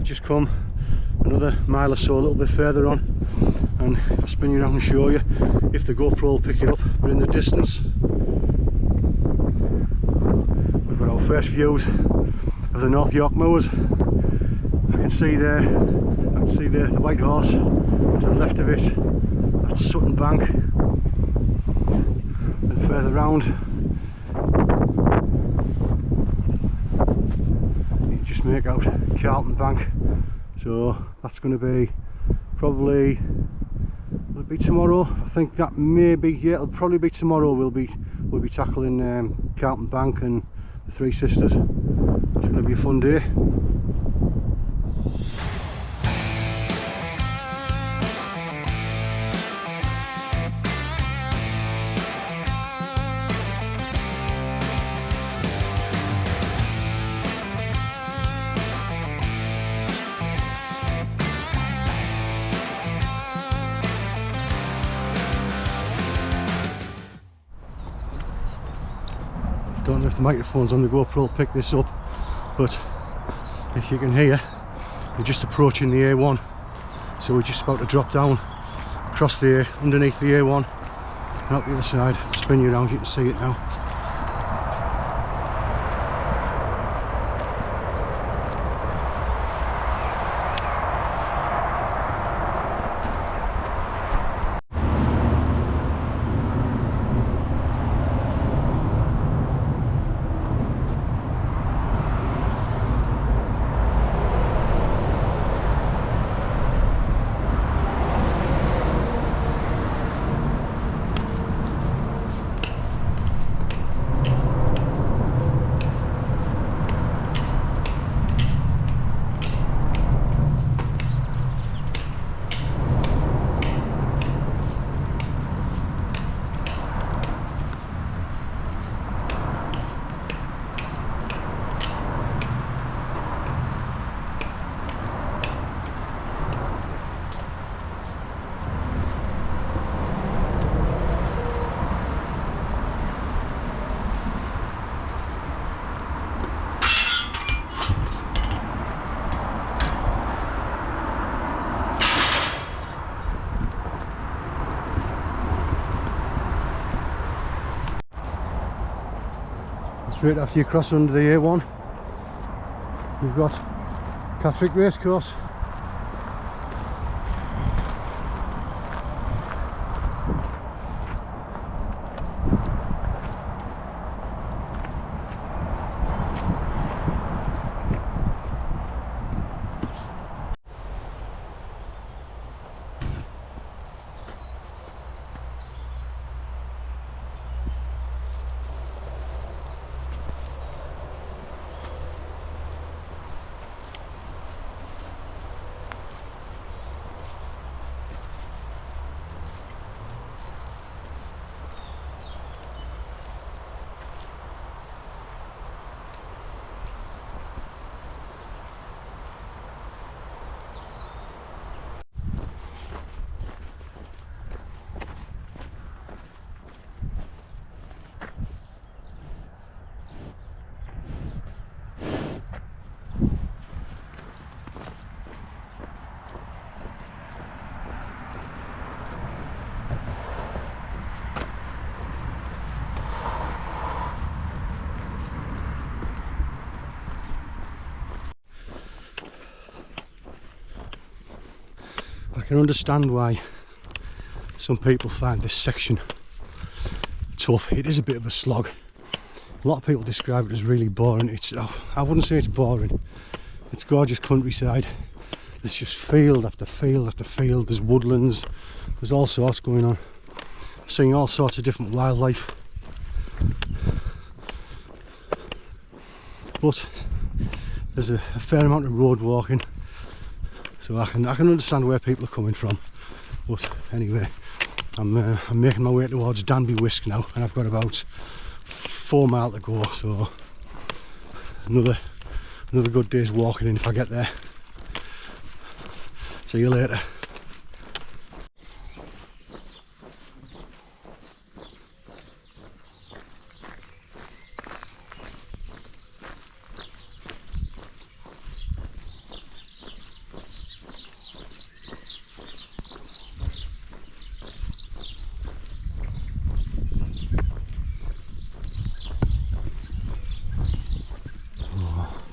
just come another mile or so a little bit further on, and if I spin you around and show you, if the GoPro will pick it up, but in the distance we've got our first views of the North York moors. I can see there, the White Horse. To the left of it, that's Sutton Bank, and further round you can just make out Carlton Bank. So that's going to be probably, will it be tomorrow? I think that may be, yeah, it'll probably be tomorrow. We'll be tackling Carlton Bank and the Three Sisters. That's going to be a fun day. Don't know if the microphones on the GoPro will pick this up, but if you can hear, we're just approaching the A1, so we're just about to drop down across the underneath the A1 and out the other side. I'll spin you around, you can see it now. Straight after you cross under the A1, you've got Catherick Racecourse. I can understand why some people find this section tough. It is a bit of a slog. A lot of people describe it as really boring. I wouldn't say it's boring. It's gorgeous countryside. There's just field after field after field. There's woodlands. There's all sorts going on. Seeing all sorts of different wildlife. But there's a fair amount of road walking. So I can understand where people are coming from. But anyway, I'm making my way towards Danby Wiske now, and I've got about 4 miles to go. So another good day's walking in if I get there. See you later.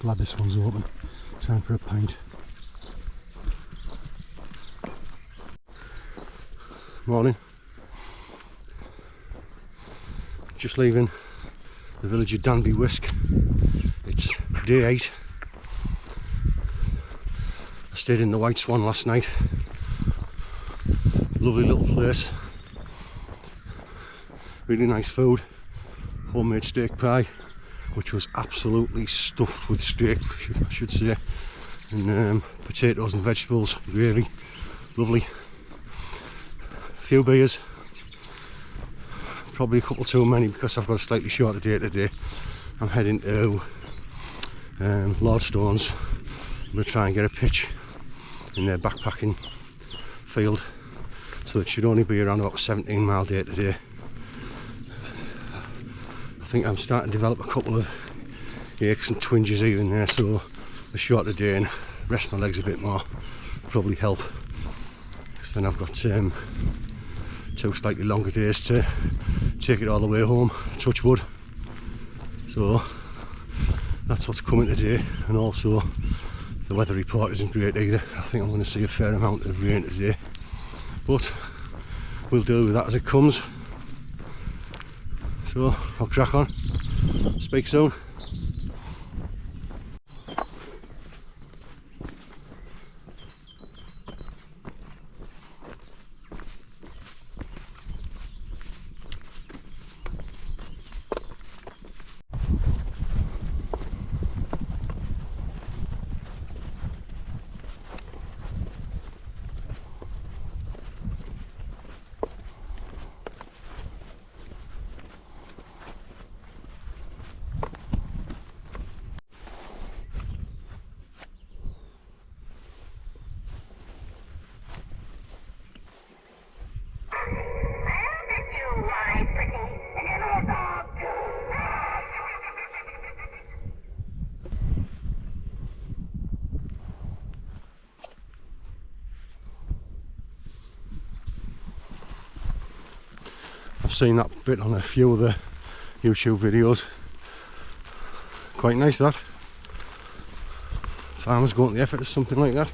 Glad this one's open. Time for a pint. Morning. Just leaving the village of Danby, Wiske. It's day 8. I stayed in the White Swan last night. Lovely little place. Really nice food. Homemade steak pie, which was absolutely stuffed with steak, I should say, and potatoes and vegetables, gravy. Lovely. A few beers. Probably a couple too many because I've got a slightly shorter day today. I'm heading to Lordstones. I'm going to try and get a pitch in their backpacking field, so it should only be around about a 17-mile day today. I think I'm starting to develop a couple of aches and twinges even there, so a shorter day and rest my legs a bit more probably help, because then I've got 2 slightly longer days to take it all the way home, touch wood. So that's what's coming today, and also the weather report isn't great either. I think I'm going to see a fair amount of rain today, but we'll deal with that as it comes. So I'll crack on. Speak soon. I've seen that bit on a few of the YouTube videos. Quite nice, that. Farmers going to the effort of something like that.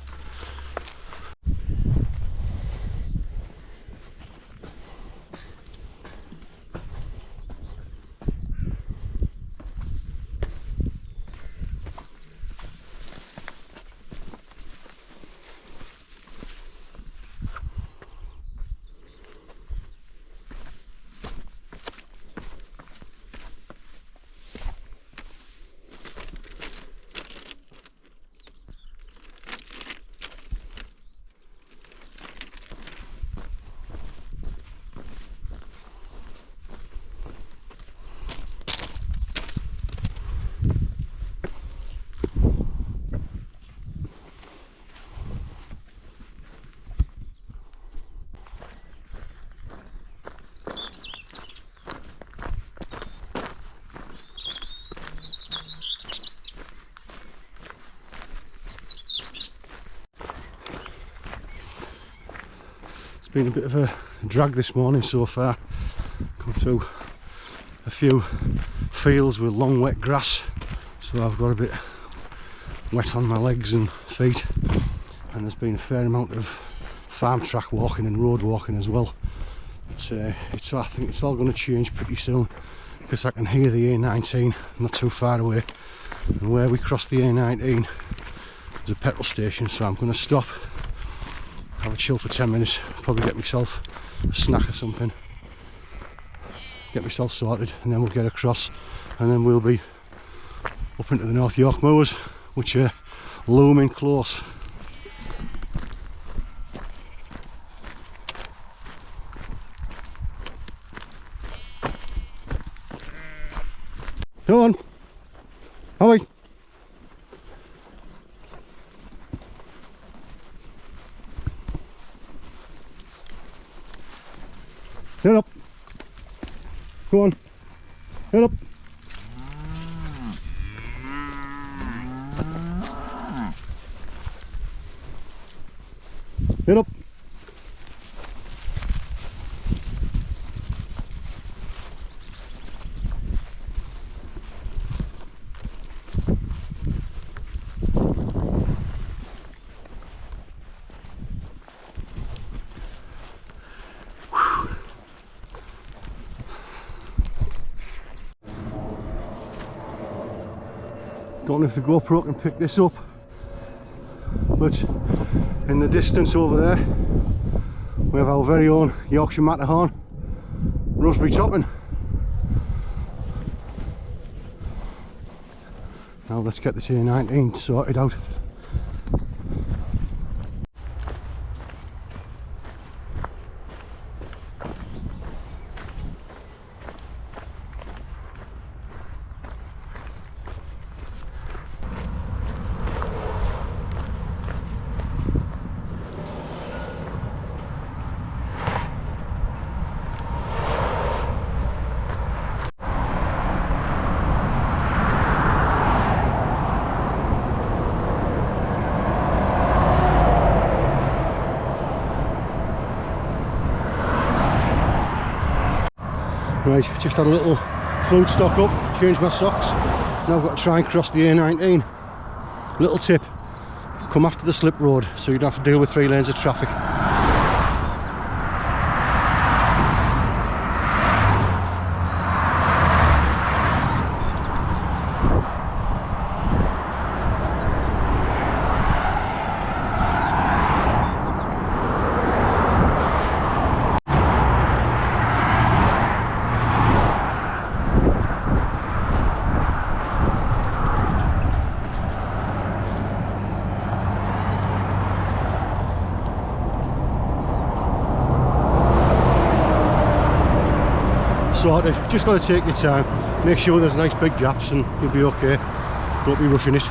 Been a bit of a drag this morning so far. Come through a few fields with long wet grass, so I've got a bit wet on my legs and feet, and there's been a fair amount of farm track walking and road walking as well. But I think it's all going to change pretty soon, because I can hear the A19 not too far away, and where we cross the A19 there's a petrol station, so I'm going to stop, have a chill for 10 minutes, probably get myself a snack or something, get myself sorted, and then we'll get across, and then we'll be up into the North York moors, which are looming close. Go on, Holly. Get up. Go on. Get up. Get up. Don't know if the GoPro can pick this up, but in the distance over there we have our very own Yorkshire Matterhorn raspberry topping. Now let's get this A19 sorted out. Right, just had a little food stock up, changed my socks. Now I've got to try and cross the A19. Little tip, come after the slip road so you don't have to deal with 3 lanes of traffic. Sorted, just got to take your time, make sure there's nice big gaps and you'll be okay, don't be rushing it.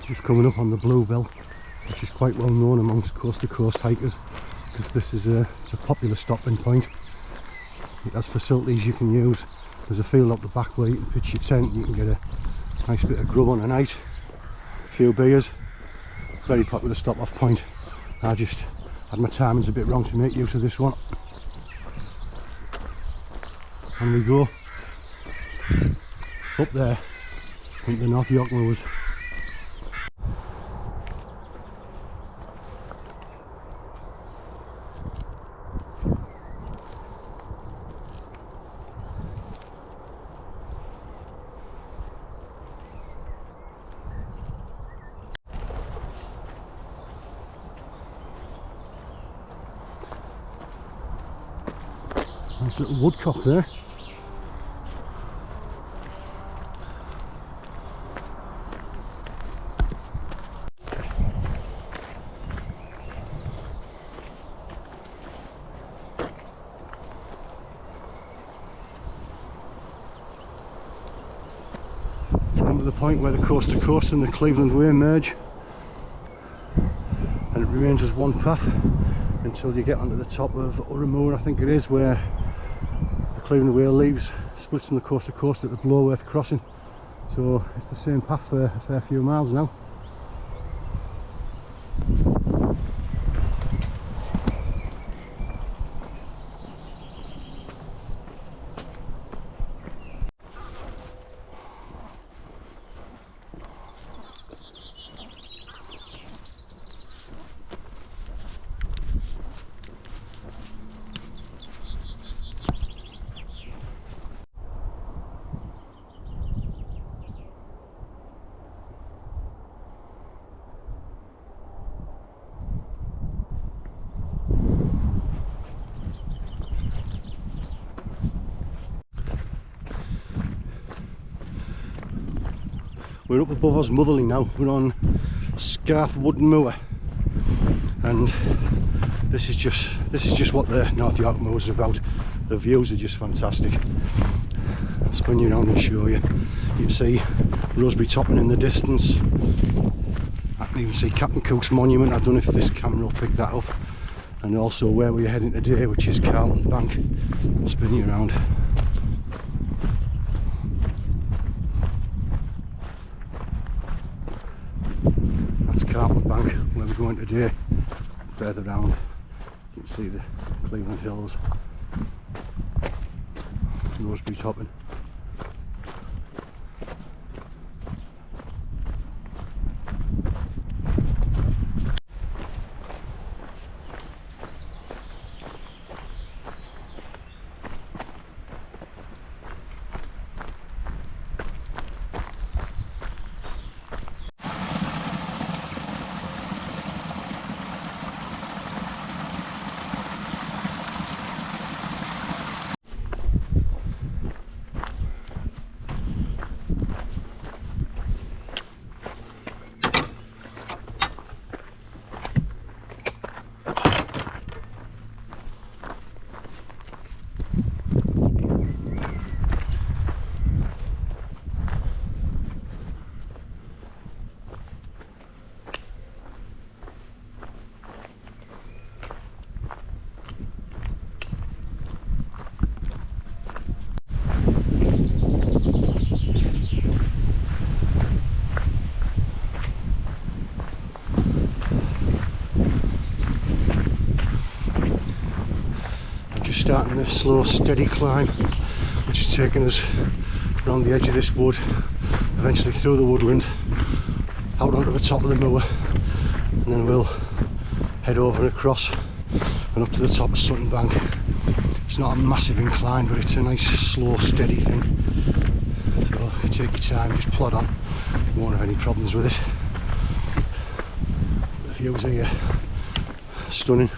Just coming up on the Bluebell, which is quite well known amongst coast to coast hikers, because this is it's a popular stopping point. It has facilities you can use. There's a field up the back where you can pitch your tent, you can get a nice bit of grub on a night, a few beers. Very popular stop off point. I just had my timings a bit wrong to make use of this one. And we go up there into the North York Moors. Nice little woodcock there. It's come to the point where the coast to coast and the Cleveland Way merge, and it remains as one path until you get onto the top of Urramoor, I think it is, where the Cleveland Way leaves, splits from the coast to coast at the Bloworth crossing. So it's the same path for a fair few miles now. We're up above Osmotherley now. We're on Scarth Wood Moor, and this is just what the North York Moors are about. The views are just fantastic. I'll spin you around and show you. You can see Raspberry Topping in the distance. I can even see Captain Cook's monument. I don't know if this camera will pick that up. And also where we're heading today, which is Carlton Bank. I'll spin you around. That's Carlton Bank where we're going today. Further round you can see the Cleveland Hills, Rosebery topping. Starting the slow steady climb, which is taking us around the edge of this wood, eventually through the woodland, out onto the top of the moor, and then we'll head over and across and up to the top of Sutton Bank. It's not a massive incline, but it's a nice slow steady thing, so you take your time, just plod on, you won't have any problems with it. The views here are stunning.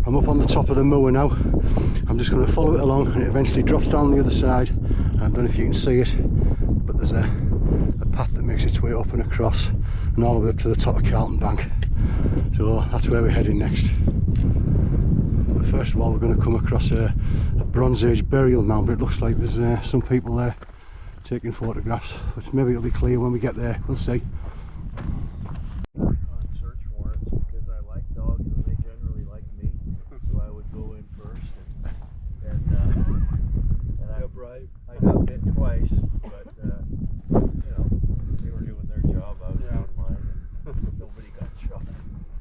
I'm up on the top of the moor now. I'm just going to follow it along and it eventually drops down the other side. I don't know if you can see it, but there's a path that makes its way up and across and all the way up to the top of Carlton Bank. So that's where we're heading next. But first of all we're going to come across a Bronze Age burial mound, but it looks like there's some people there taking photographs, but maybe it'll be clear when we get there, we'll see. I got bit twice, but you know, they were doing their job, I was doing mine, and nobody got shot.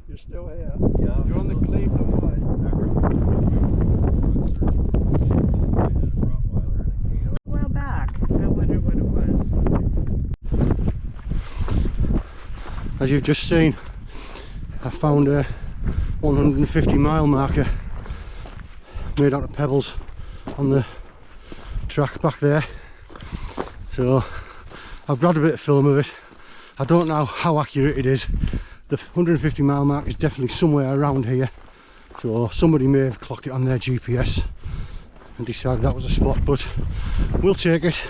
You're still here? Yeah. You're on the Cleveland way. A while back. I wonder what it was. As you've just seen, I found a 150-mile marker made out of pebbles on the track back there, so I've grabbed a bit of film of it. I don't know how accurate it is. The 150-mile mark is definitely somewhere around here, so somebody may have clocked it on their GPS and decided that was a spot, but we'll take it.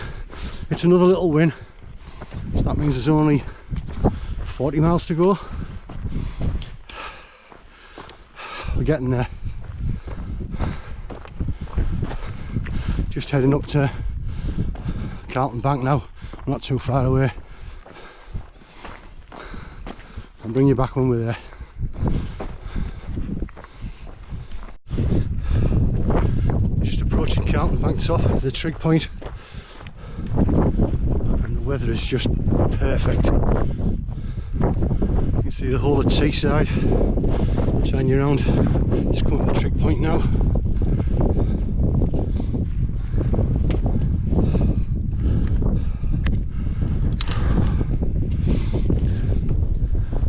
It's another little win, so that means there's only 40 miles to go. We're getting there. Just heading up to Carlton Bank now, I'm not too far away. I'll bring you back when we're there. Just approaching Carlton Bank top, the trig point, and the weather is just perfect. You can see the whole of Teesside. Turn you around, just come to the trig point now.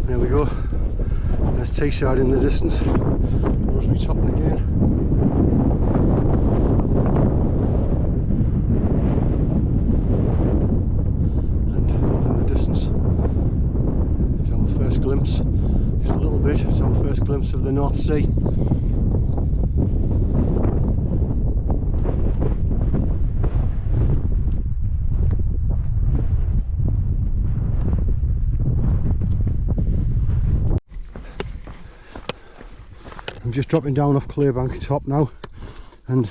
There we go, there's Teesside in the distance, Rosebery topping again. see. I'm just dropping down off Clearbank top now, and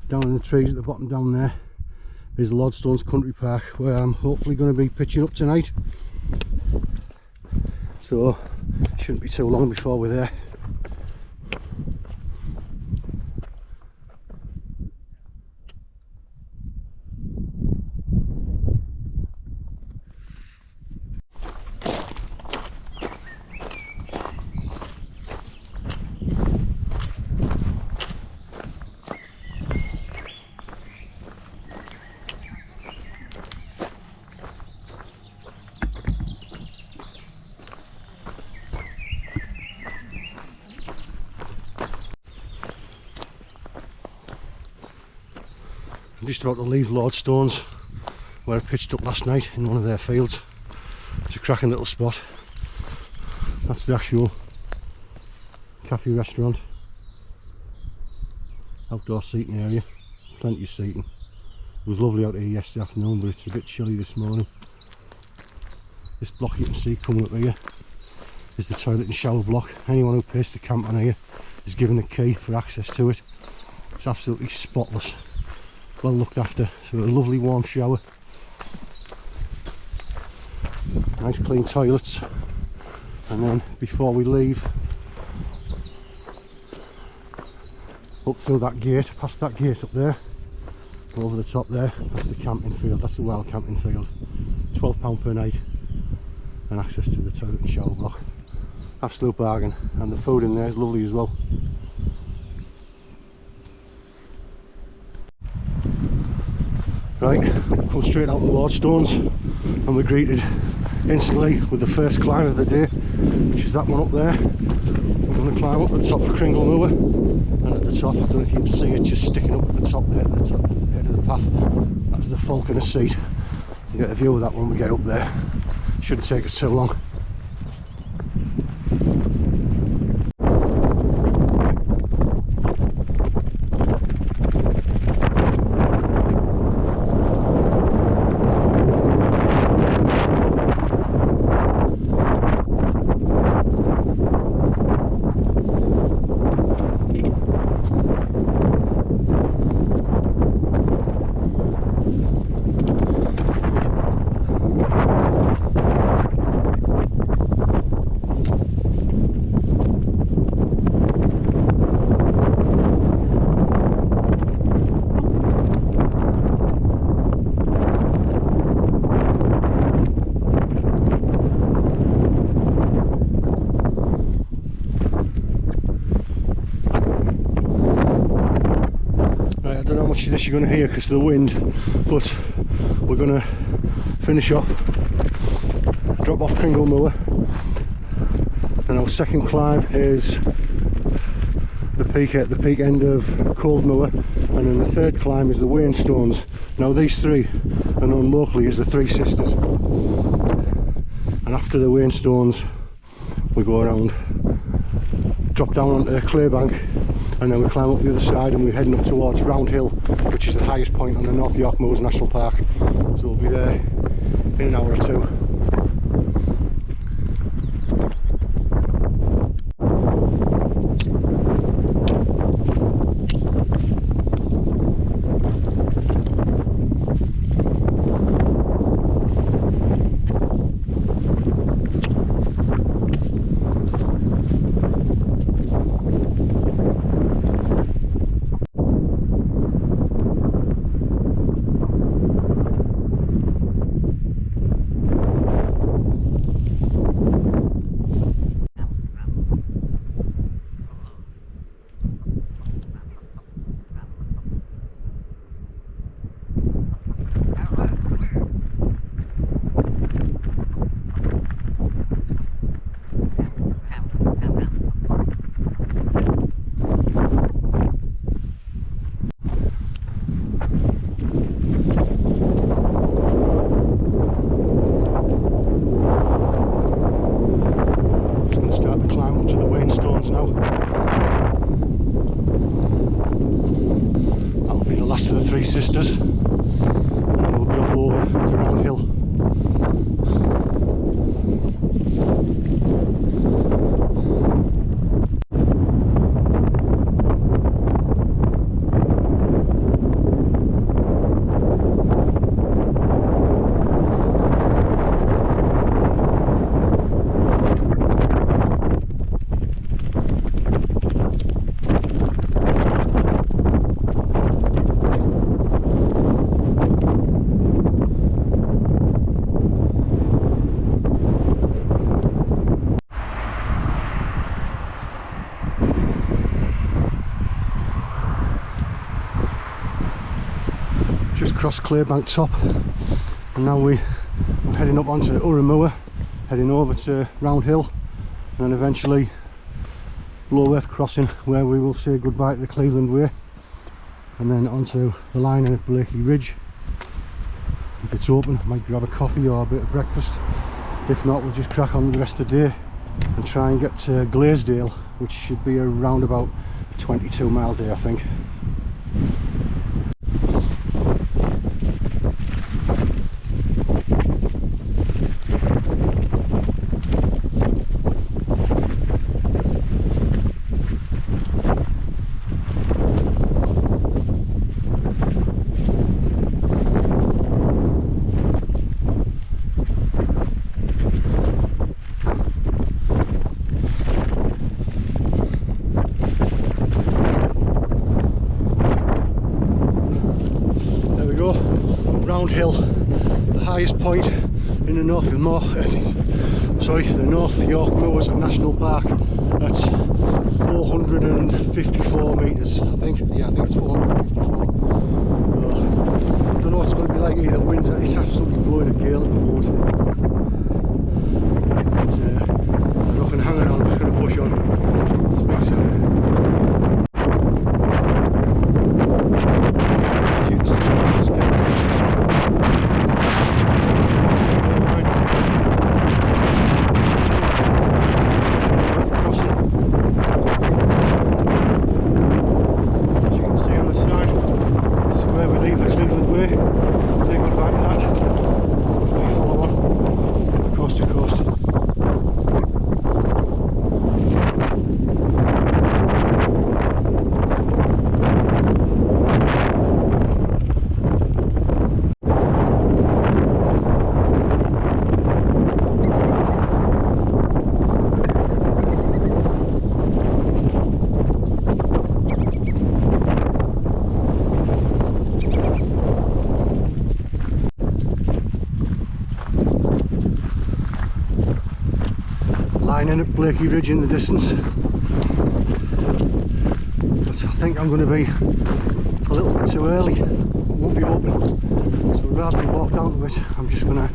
down in the trees at the bottom down there is Lordstones Country Park, where I'm hopefully going to be pitching up tonight. So shouldn't be too long before we're there. I'm just about to leave Lordstones, where I pitched up last night in one of their fields. It's a cracking little spot. That's the actual cafe restaurant. Outdoor seating area, plenty of seating. It was lovely out here yesterday afternoon, but it's a bit chilly this morning. This block you can see coming up here is the toilet and shower block. Anyone who pays to camp on here is given a key for access to it. It's absolutely spotless, well looked after. So a lovely warm shower, nice clean toilets, and then before we leave, up through that gate, past that gate up there, over the top there, that's the camping field, that's the wild camping field. £12 per night and access to the toilet and shower block. Absolute bargain, and the food in there is lovely as well. Right, come straight out of Lordstones, and we're greeted instantly with the first climb of the day, which is that one up there. We're going to climb up to the top of Kringle Moor, and at the top, I don't know if you can see it, just sticking up at the top there, at the top end of the path, that's the Falconer seat. You get a view of that when we get up there. Shouldn't take us too long. Of this you're going to hear because of the wind, but we're going to finish off, drop off Kringle Moor, and our second climb is the peak at the peak end of Cold Moor, and then the third climb is the Wainstones. Now these three are known locally as the Three Sisters, and after the Wainstones we go around, drop down onto Clearbank, and then we climb up the other side and we're heading up towards Round Hill, which is the highest point on the North York Moors National Park. So we'll be there in an hour or two. Three Sisters, and we'll be off over to Round Hill. Just crossed Clearbank Top, and now we're heading up onto Urramua, heading over to Round Hill, and then eventually Bloworth Crossing, where we will say goodbye to the Cleveland Way, and then onto the line at Blakey Ridge. If it's open, I might grab a coffee or a bit of breakfast. If not, we'll just crack on with the rest of the day and try and get to Glaisdale, which should be around about a 22-mile day, I think. Round Hill, the highest point in the North York Moors National Park. That's 454 metres, I think. Yeah, I think it's 454. I don't know what it's going to be like either. Winds, it's absolutely blowing a gale at the moment. There's nothing hanging on, I'm just going to push on. Speak soon. Lining up Blakey Ridge in the distance, but I think I'm going to be a little bit too early. It won't be open, so rather than walk down to it, I'm just going to,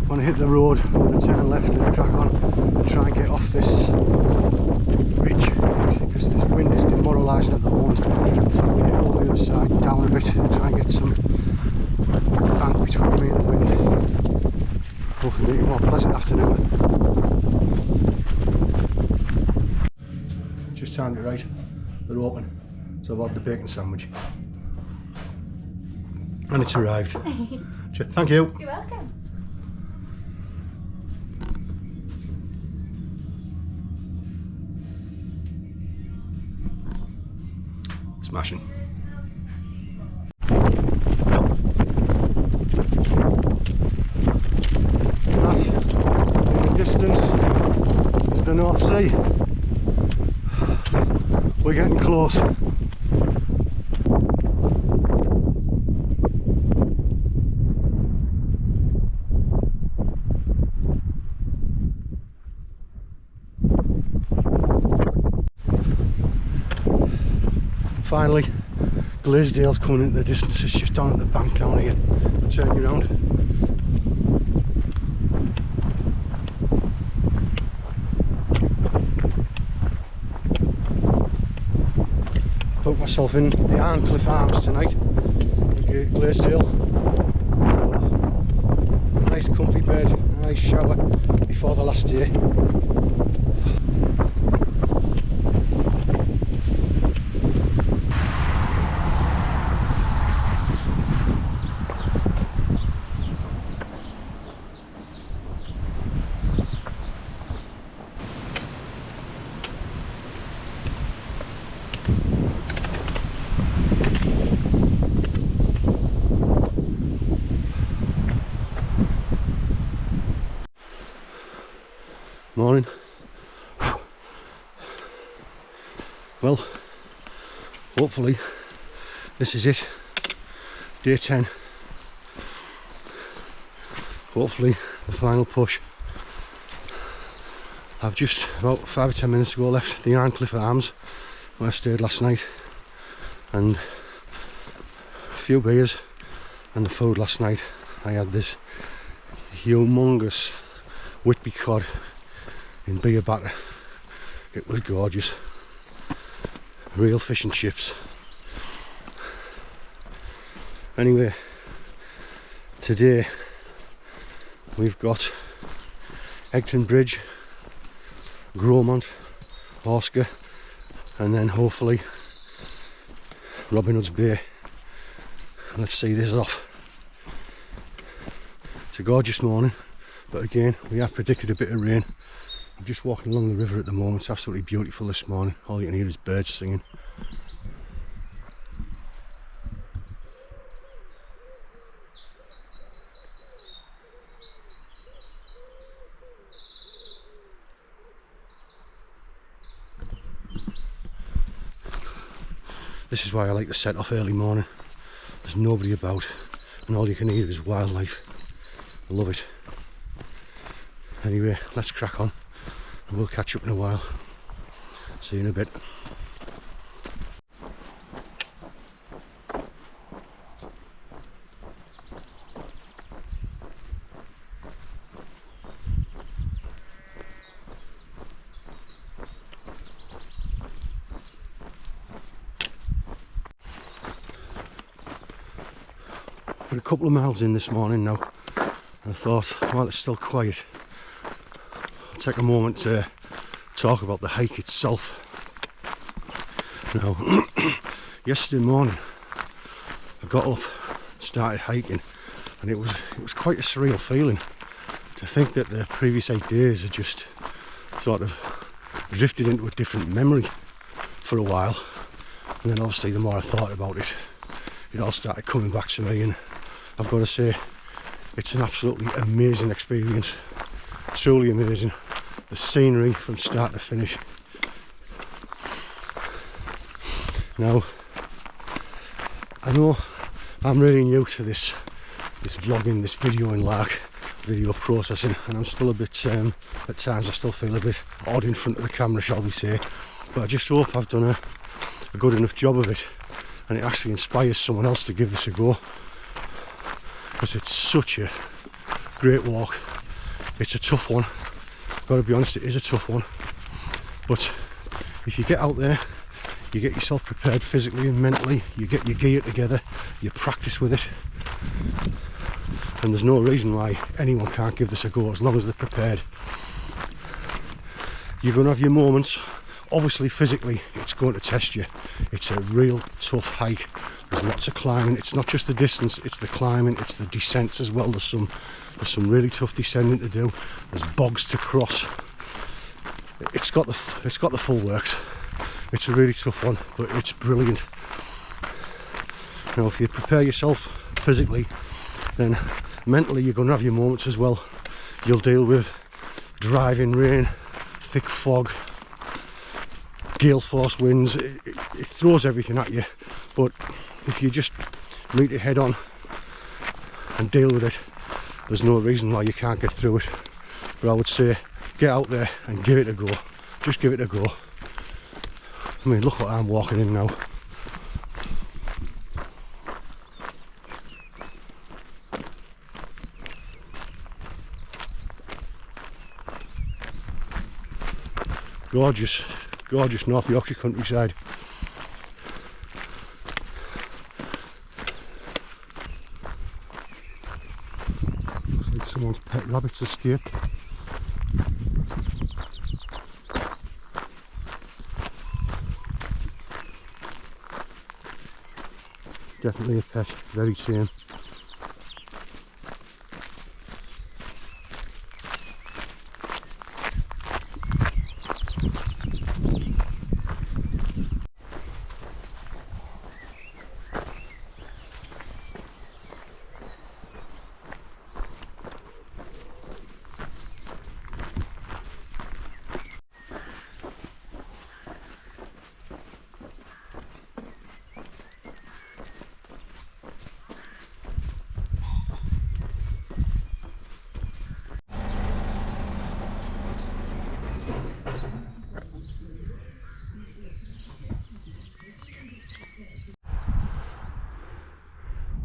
when I hit the road, I'm going to turn left and crack on and try and get off this ridge, because this wind is demoralising at the moment. So I'm going to get over the other side, down a bit, and try and get some bank between me and the wind. Hopefully make it a more pleasant afternoon. Just timed it right, they're open, so I've had the bacon sandwich and it's arrived. Thank you. You're welcome. Smashing. That in the distance is the North Sea. We're getting close. Finally, Glaisdale's coming into the distance. It's just down at the bank down here. I'll turn you around. Put myself in the Arncliffe Arms tonight in Glaisdale. A nice comfy bed, a nice shower before the last day. Morning. Well, hopefully this is it. Day 10. Hopefully the final push. I've just about 5 or 10 minutes ago left the Iron Cliff Arms where I stayed last night, and a few beers and the food last night. I had this humongous Whitby cod in beer batter. It was gorgeous. Real fish and chips. Anyway, today we've got Egton Bridge, Gromont, Wiske, and then hopefully Robin Hood's Bay. Let's see this off. It's a gorgeous morning, but again we have predicted a bit of rain. I'm just walking along the river at the moment. It's absolutely beautiful this morning. All you can hear is birds singing. This is why I like to set off early morning. There's nobody about and all you can hear is wildlife. I love it. Anyway, let's crack on and we'll catch up in a while. See you in a bit. We're a couple of miles in this morning now. I thought, while it's still quiet, I'll take a moment to talk about the hike itself. Now, yesterday morning I got up, started hiking, and it was quite a surreal feeling to think that the previous 8 days had just sort of drifted into a different memory for a while, and then obviously the more I thought about it, it all started coming back to me, and I've got to say it's an absolutely amazing experience, truly amazing. The scenery from start to finish. Now, I know I'm really new to this vlogging, this videoing lark, video processing, and I'm still a bit, at times I still feel a bit odd in front of the camera, shall we say, but I just hope I've done a good enough job of it and it actually inspires someone else to give this a go, because it's such a great walk. It's a tough one, gotta be honest, it is a tough one, but if you get out there, you get yourself prepared physically and mentally, you get your gear together, you practice with it, and there's no reason why anyone can't give this a go as long as they're prepared. You're going to have your moments, obviously physically it's going to test you. It's a real tough hike, there's lots of climbing, it's not just the distance, it's the climbing, it's the descents as well. There's some really tough descending to do, there's bogs to cross. It's got the full works. It's a really tough one, but it's brilliant. Now if you prepare yourself physically, then mentally you're going to have your moments as well. You'll deal with driving rain, thick fog, gale force winds. It throws everything at you, but if you just meet it head on and deal with it, there's no reason why you can't get through it. But I would say get out there and give it a go. Just give it a go. I mean, look what I'm walking in now. Gorgeous, gorgeous North Yorkshire countryside. Looks like someone's pet rabbit's escaped. Definitely a pet, very tame.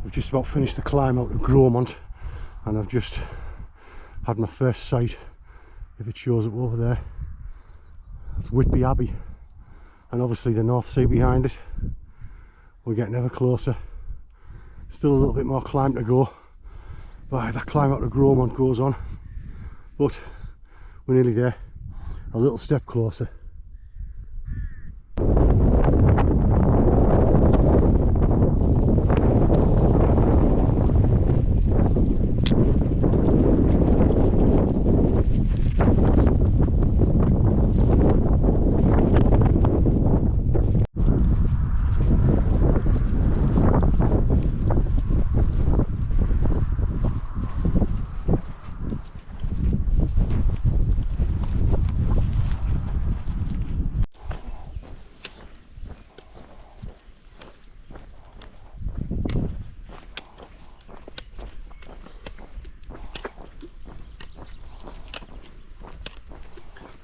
We've just about finished the climb out of Gromont, and I've just had my first sight, if it shows up over there. It's Whitby Abbey, and obviously the North Sea behind it. We're getting ever closer. Still a little bit more climb to go, but that climb out of Gromont goes on, but we're nearly there, a little step closer.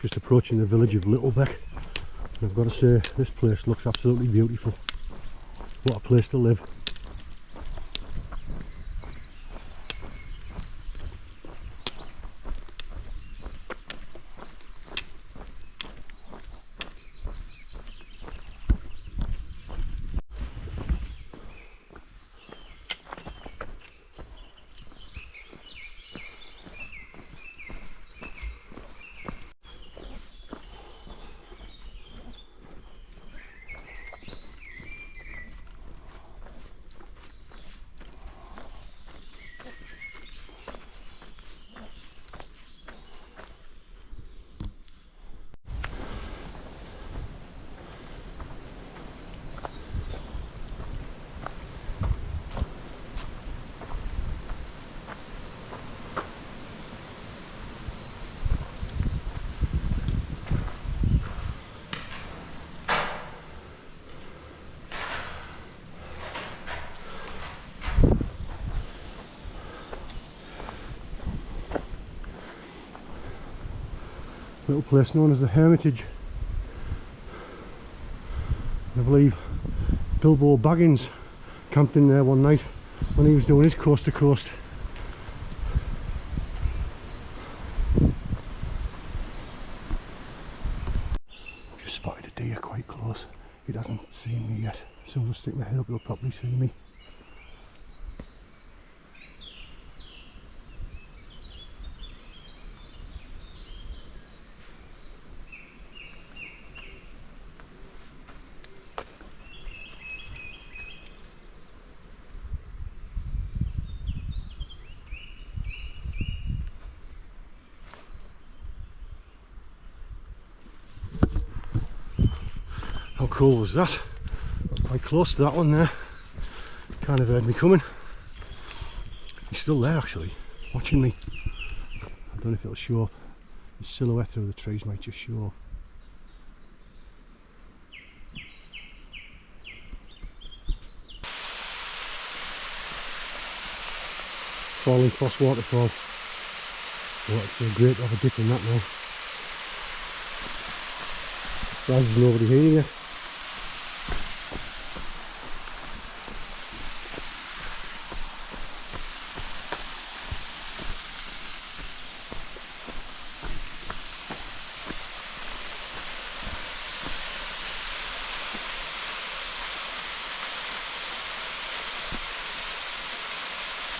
Just approaching the village of Littlebeck, and I've got to say, this place looks absolutely beautiful. What a place to live. Little place known as the Hermitage. I believe Bilbo Baggins camped in there one night when he was doing his coast to coast. Just spotted a deer quite close. He hasn't seen me yet. As soon as I stick my head up, he'll probably see me. How cool was that? Quite close to that one there. Kind of heard me coming. He's still there actually, watching me. I don't know if it'll show up. The silhouette through the trees might just show up. Falling Foss waterfall. Oh, it's so great to have a dip in that now. There's nobody here yet.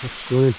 That's stunning.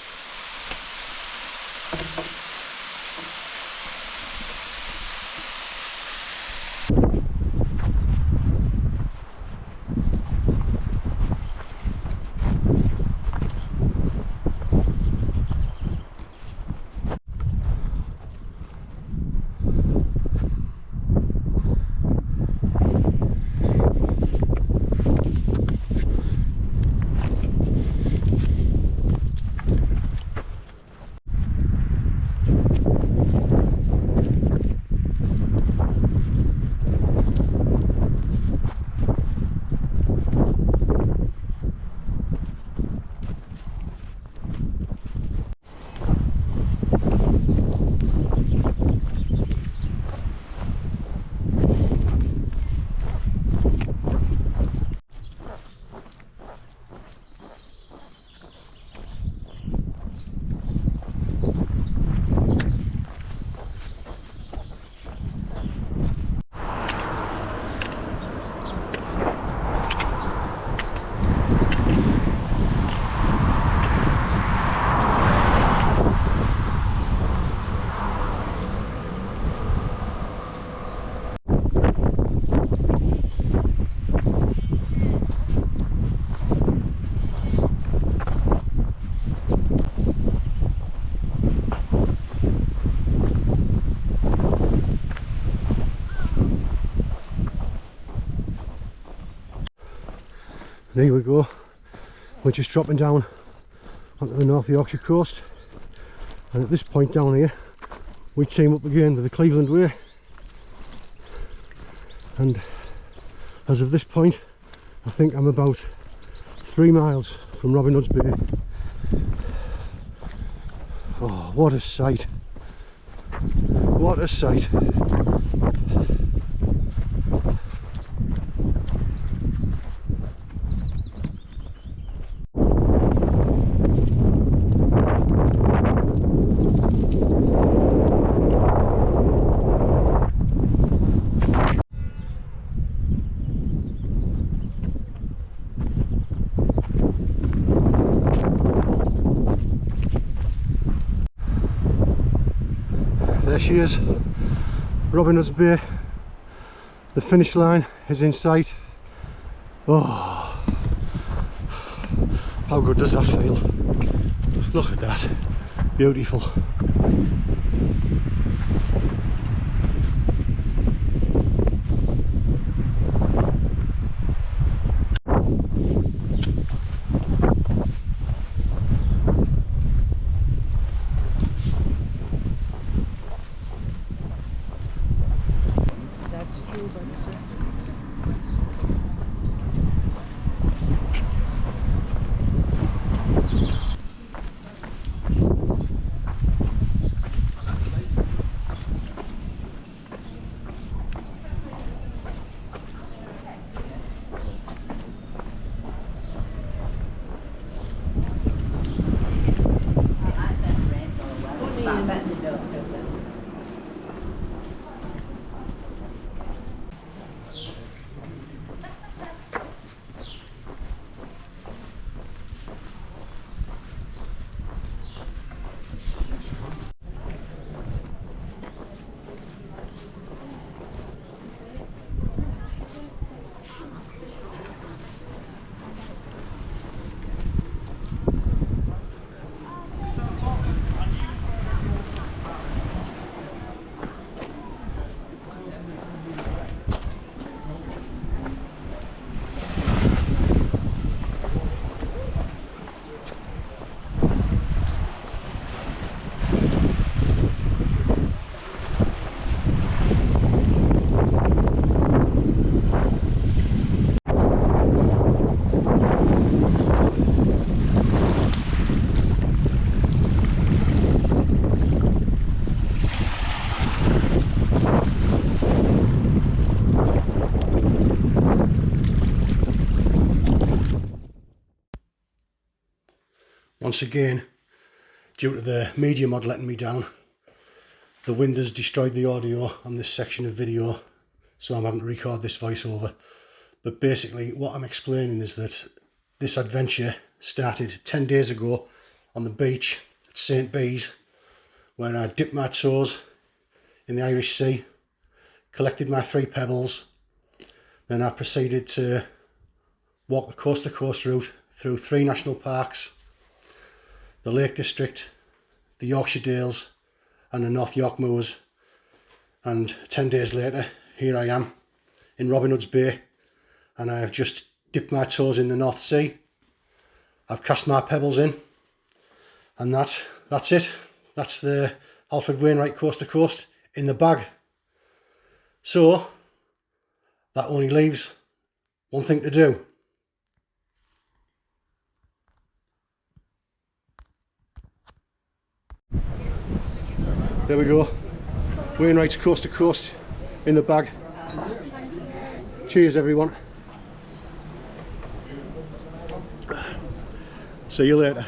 And here we go, we're just dropping down onto the North Yorkshire coast, and at this point down here we team up again with the Cleveland Way, and as of this point I think I'm about 3 miles from Robin Hood's Bay. Oh, what a sight, what a sight. There she is, Robin Hood's Bay. The finish line is in sight. Oh, how good does that feel? Look at that, beautiful. That's true, but once again, due to the media mod letting me down, the wind has destroyed the audio on this section of video, so I'm having to record this voiceover. But basically what I'm explaining is that this adventure started 10 days ago on the beach at St. Bees, where I dipped my toes in the Irish Sea, collected my 3 pebbles, then I proceeded to walk the coast to coast route through 3 national parks, the Lake District, the Yorkshire Dales and the North York Moors, and 10 days later here I am in Robin Hood's Bay, and I have just dipped my toes in the North Sea. I've cast my pebbles in, and that's it. That's the Alfred Wainwright coast to coast in the bag. So that only leaves one thing to do. There we go, Wainwright's coast to coast in the bag. Cheers everyone. See you later.